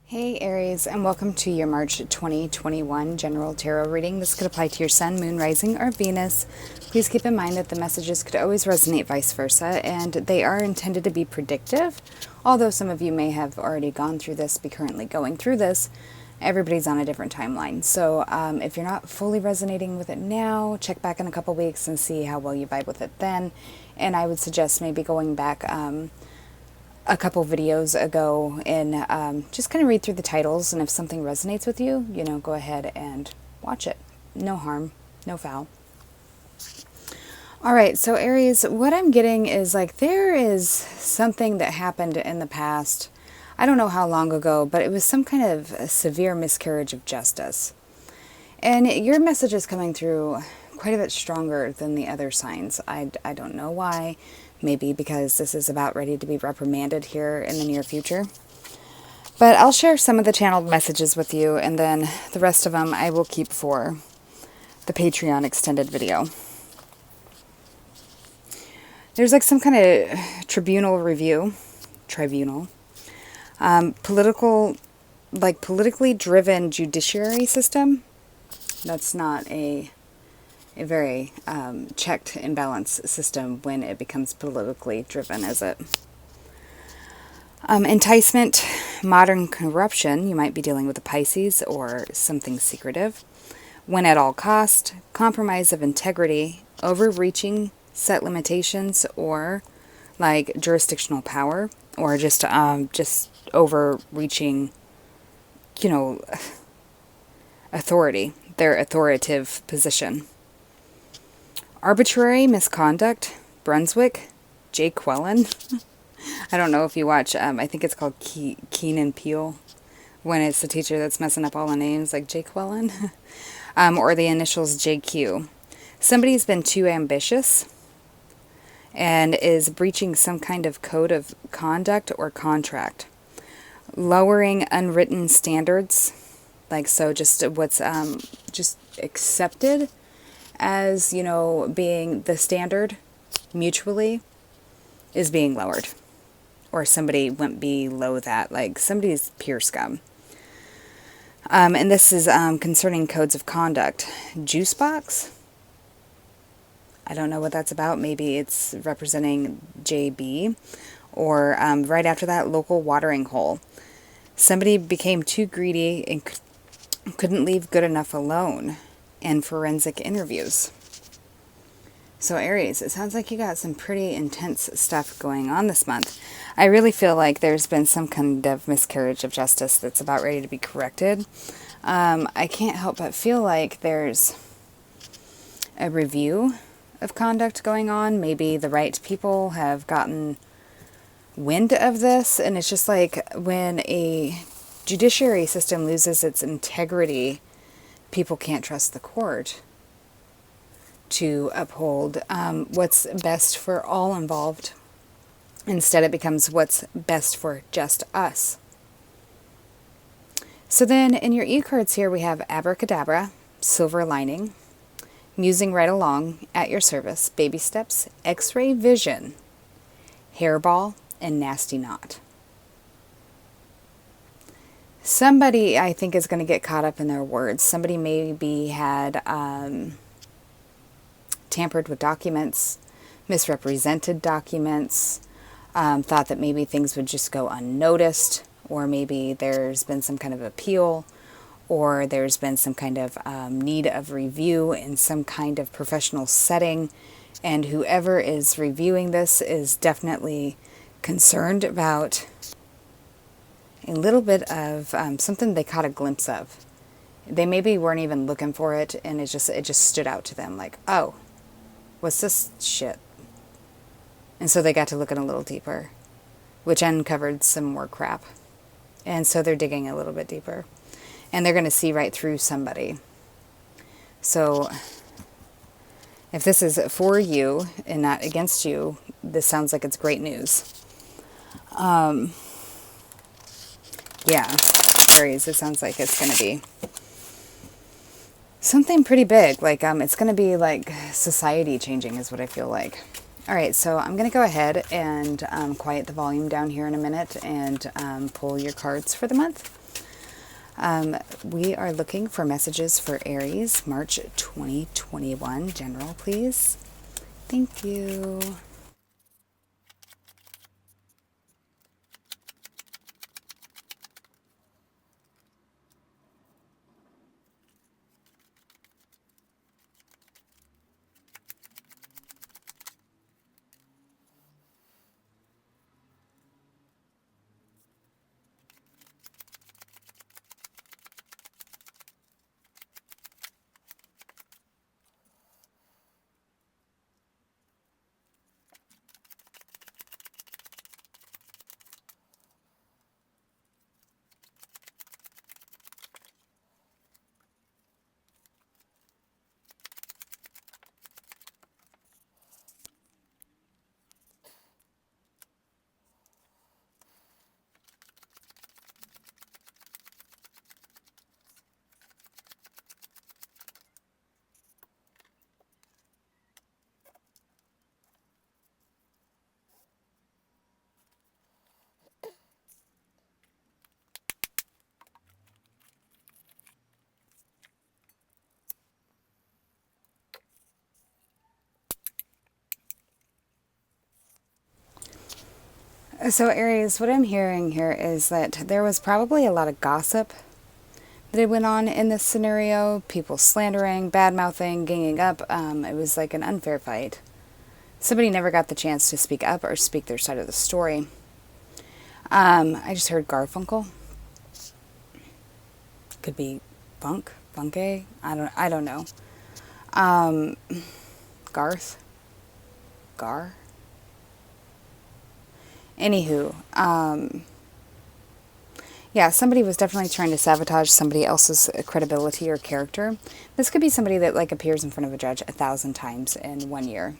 Hey Aries, and welcome to your March 2021 General Tarot reading. This could apply to your Sun, Moon, Rising, or Venus. Please keep in mind that the messages could always resonate vice versa, and they are intended to be predictive. Although some of you may have already gone through this, be currently going through this, everybody's on a different timeline. So if you're not fully resonating with it now, check back in a couple weeks and see how well you vibe with it then. And I would suggest maybe going back a couple videos ago and just kind of read through the titles, and if something resonates with you, go ahead and watch it. No harm, no foul. All right, so Aries, what I'm getting is like there is something that happened in the past. I don't know how long ago, but it was some kind of a severe miscarriage of justice. And your message is coming through quite a bit stronger than the other signs. I don't know why. Maybe because this is about ready to be reprimanded here in the near future. But I'll share some of the channeled messages with you, and then the rest of them I will keep for the Patreon extended video. There's like some kind of tribunal review. Politically driven judiciary system. That's not a very checked and balanced system when it becomes politically driven, is it? Enticement, modern corruption. You might be dealing with a Pisces or something secretive. Win at all cost, compromise of integrity, overreaching, set limitations, or like jurisdictional power, or just overreaching, authority, their authoritative position. Arbitrary misconduct, Brunswick, Jay Quellen. I don't know if you watch, I think it's called Keen and Peele, when it's the teacher that's messing up all the names, like Jay Quellen, or the initials JQ. Somebody's been too ambitious and is breaching some kind of code of conduct or contract. Lowering unwritten standards, like so just what's just accepted as, being the standard mutually is being lowered. Or somebody went below that, like somebody's pure scum. And this is concerning codes of conduct. Juice box? I don't know what that's about. Maybe it's representing JB. Or right after that, local watering hole. Somebody became too greedy and couldn't leave good enough alone. And forensic interviews. So Aries, it sounds like you got some pretty intense stuff going on this month. I really feel like there's been some kind of miscarriage of justice that's about ready to be corrected. I can't help but feel like there's a review of conduct going on. Maybe the right people have gotten wind of this, and it's just like when a judiciary system loses its integrity, people can't trust the court to uphold what's best for all involved. Instead, it becomes what's best for just us. So then in your e-cards here, we have Abracadabra, Silver Lining, Musing Right Along, At Your Service, Baby Steps, X-Ray Vision, Hairball, and Nasty Knot. Somebody, I think, is going to get caught up in their words. Somebody maybe had tampered with documents, misrepresented documents, thought that maybe things would just go unnoticed, or maybe there's been some kind of appeal, or there's been some kind of need of review in some kind of professional setting, and whoever is reviewing this is definitely concerned about a little bit of something they caught a glimpse of. They maybe weren't even looking for it, and it just stood out to them like, oh, what's this shit? And so they got to looking a little deeper, which uncovered some more crap. And so they're digging a little bit deeper. And they're going to see right through somebody. So if this is for you and not against you, this sounds like it's great news. Yeah, Aries, it sounds like it's going to be something pretty big. Like, it's going to be like society changing is what I feel like. All right, so I'm going to go ahead and quiet the volume down here in a minute and pull your cards for the month. We are looking for messages for Aries, March 2021. General, please. Thank you. So Aries, what I'm hearing here is that there was probably a lot of gossip that went on in this scenario. People slandering, bad-mouthing, ganging up. It was like an unfair fight. Somebody never got the chance to speak up or speak their side of the story. I just heard Garfunkel. Could be Funke. I don't know. Garth. Gar. Anywho, yeah, somebody was definitely trying to sabotage somebody else's credibility or character. This could be somebody that like appears in front of a judge 1,000 times in 1 year.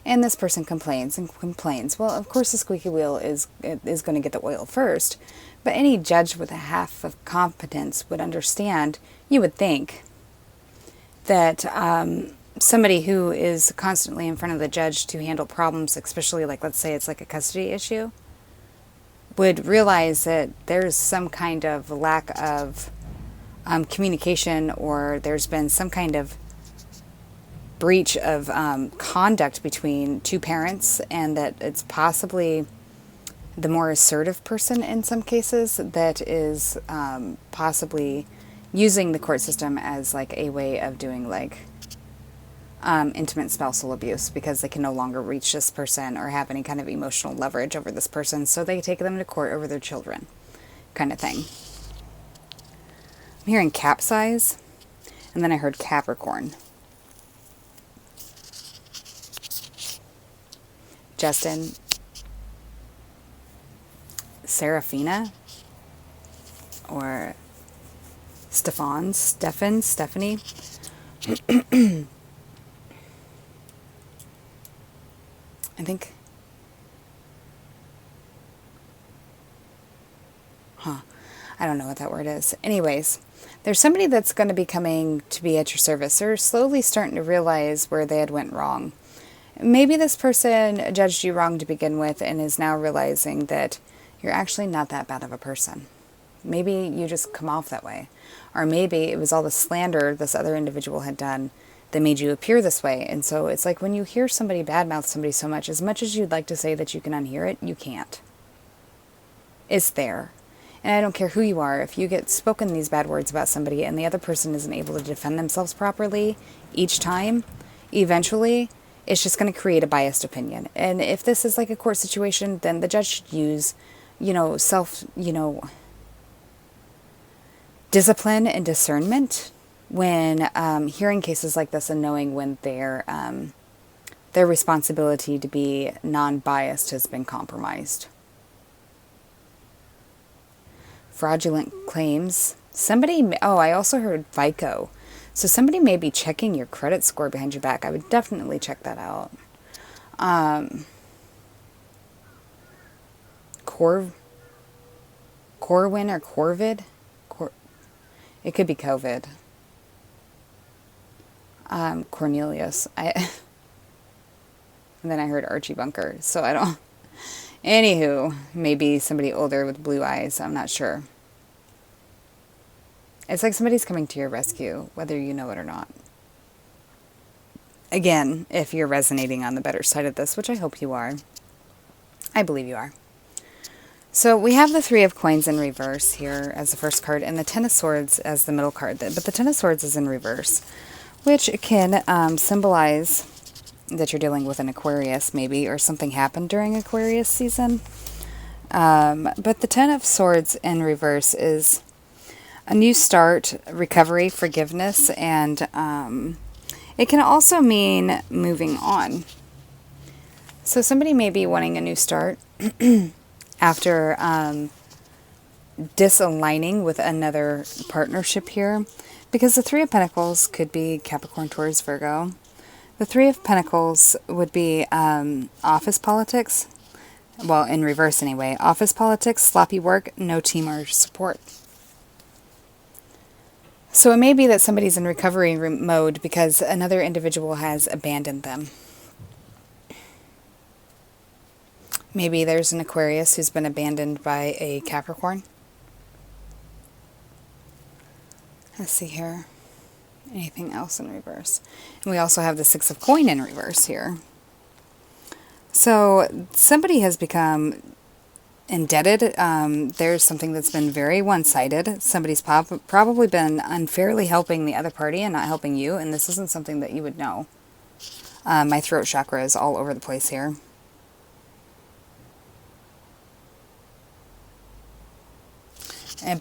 And this person complains and complains. Well, of course the squeaky wheel is going to get the oil first. But any judge with a half of competence would understand, you would think, that somebody who is constantly in front of the judge to handle problems, especially like, let's say it's like a custody issue, would realize that there's some kind of lack of communication, or there's been some kind of breach of conduct between two parents, and that it's possibly the more assertive person in some cases that is possibly using the court system as like a way of doing like intimate spousal abuse, because they can no longer reach this person or have any kind of emotional leverage over this person, so they take them to court over their children, kind of thing. I'm hearing capsize, and then I heard Capricorn. Justin, Serafina, or Stephanie. I think. I don't know what that word is. Anyways, there's somebody that's going to be coming to be at your service. They're slowly starting to realize where they had went wrong. Maybe this person judged you wrong to begin with and is now realizing that you're actually not that bad of a person. Maybe you just come off that way. Or maybe it was all the slander this other individual had done that made you appear this way. And so it's like when you hear somebody badmouth somebody so much as you'd like to say that you can unhear it, you can't. It's there. And I don't care who you are, if you get spoken these bad words about somebody and the other person isn't able to defend themselves properly each time, eventually it's just going to create a biased opinion. And if this is like a court situation, then the judge should use, discipline and discernment when hearing cases like this and knowing when their responsibility to be non-biased has been compromised. Fraudulent claims. I also heard FICO. So somebody may be checking your credit score behind your back. I would definitely check that out. Corwin or Corvid? It could be COVID. Cornelius. And then I heard Archie Bunker. So I don't... Anywho, maybe somebody older with blue eyes. I'm not sure. It's like somebody's coming to your rescue, whether you know it or not. Again, if you're resonating on the better side of this, which I hope you are. I believe you are. So we have the Three of Coins in reverse here as the first card, and the Ten of Swords as the middle card. But the Ten of Swords is in reverse, which can symbolize that you're dealing with an Aquarius maybe, or something happened during Aquarius season. But the Ten of Swords in reverse is a new start, recovery, forgiveness, and it can also mean moving on. So somebody may be wanting a new start after disaligning with another partnership here, because the Three of Pentacles could be Capricorn, Taurus, Virgo. The Three of Pentacles would be office politics. Well, in reverse anyway. Office politics, sloppy work, no team or support. So it may be that somebody's in recovery mode because another individual has abandoned them. Maybe there's an Aquarius who's been abandoned by a Capricorn. Let's see here. Anything else in reverse? And we also have the Six of Coin in reverse here. So somebody has become indebted. There's something that's been very one-sided. Somebody's probably been unfairly helping the other party and not helping you, and this isn't something that you would know. My throat chakra is all over the place here.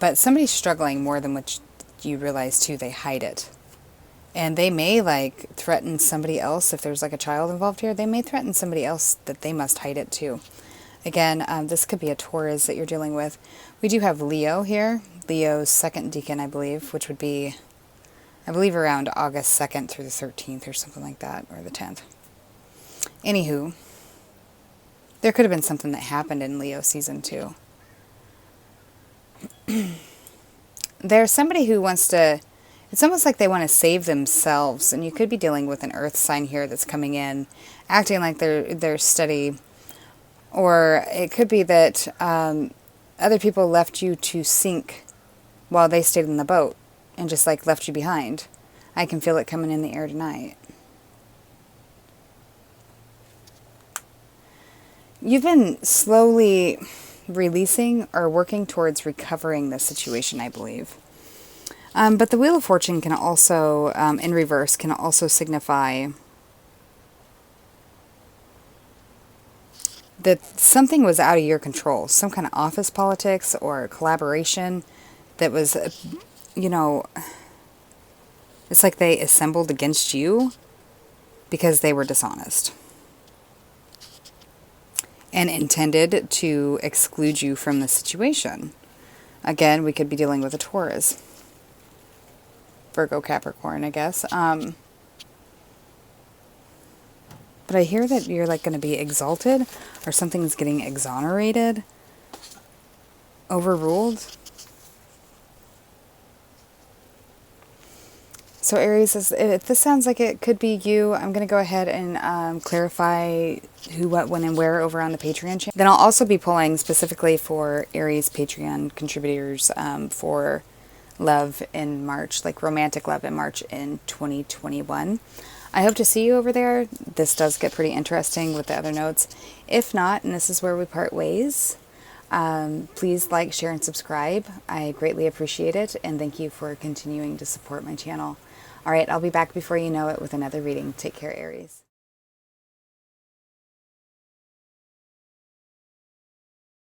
But somebody's struggling more than what you realize too. They hide it. And they may like threaten somebody else. If there's like a child involved here, they may threaten somebody else that they must hide it too. Again, this could be a Taurus that you're dealing with. We do have Leo here. Leo's second decan, I believe, which would be, I believe, around August 2nd through the 13th or something like that, or the 10th. Anywho, there could have been something that happened in Leo season 2. There's somebody who wants to, it's almost like they want to save themselves, and you could be dealing with an earth sign here that's coming in, acting like they're steady, or it could be that other people left you to sink while they stayed in the boat and just like left you behind. I can feel it coming in the air tonight. You've been slowly releasing or working towards recovering this situation, I believe. But the Wheel of Fortune can also, in reverse, can also signify that something was out of your control. Some kind of office politics or collaboration that was, you know, it's like they assembled against you because they were dishonest and intended to exclude you from the situation. Again, we could be dealing with a Taurus. Virgo, Capricorn, I guess. But I hear that you're like going to be exalted, or something's getting exonerated, overruled. So Aries, if this sounds like it could be you, I'm going to go ahead and clarify who, what, when, and where over on the Patreon channel. Then I'll also be pulling specifically for Aries Patreon contributors for love in March, like romantic love in March in 2021. I hope to see you over there. This does get pretty interesting with the other notes. If not, and this is where we part ways, please like, share, and subscribe. I greatly appreciate it, and thank you for continuing to support my channel. All right, I'll be back before you know it with another reading. Take care, Aries.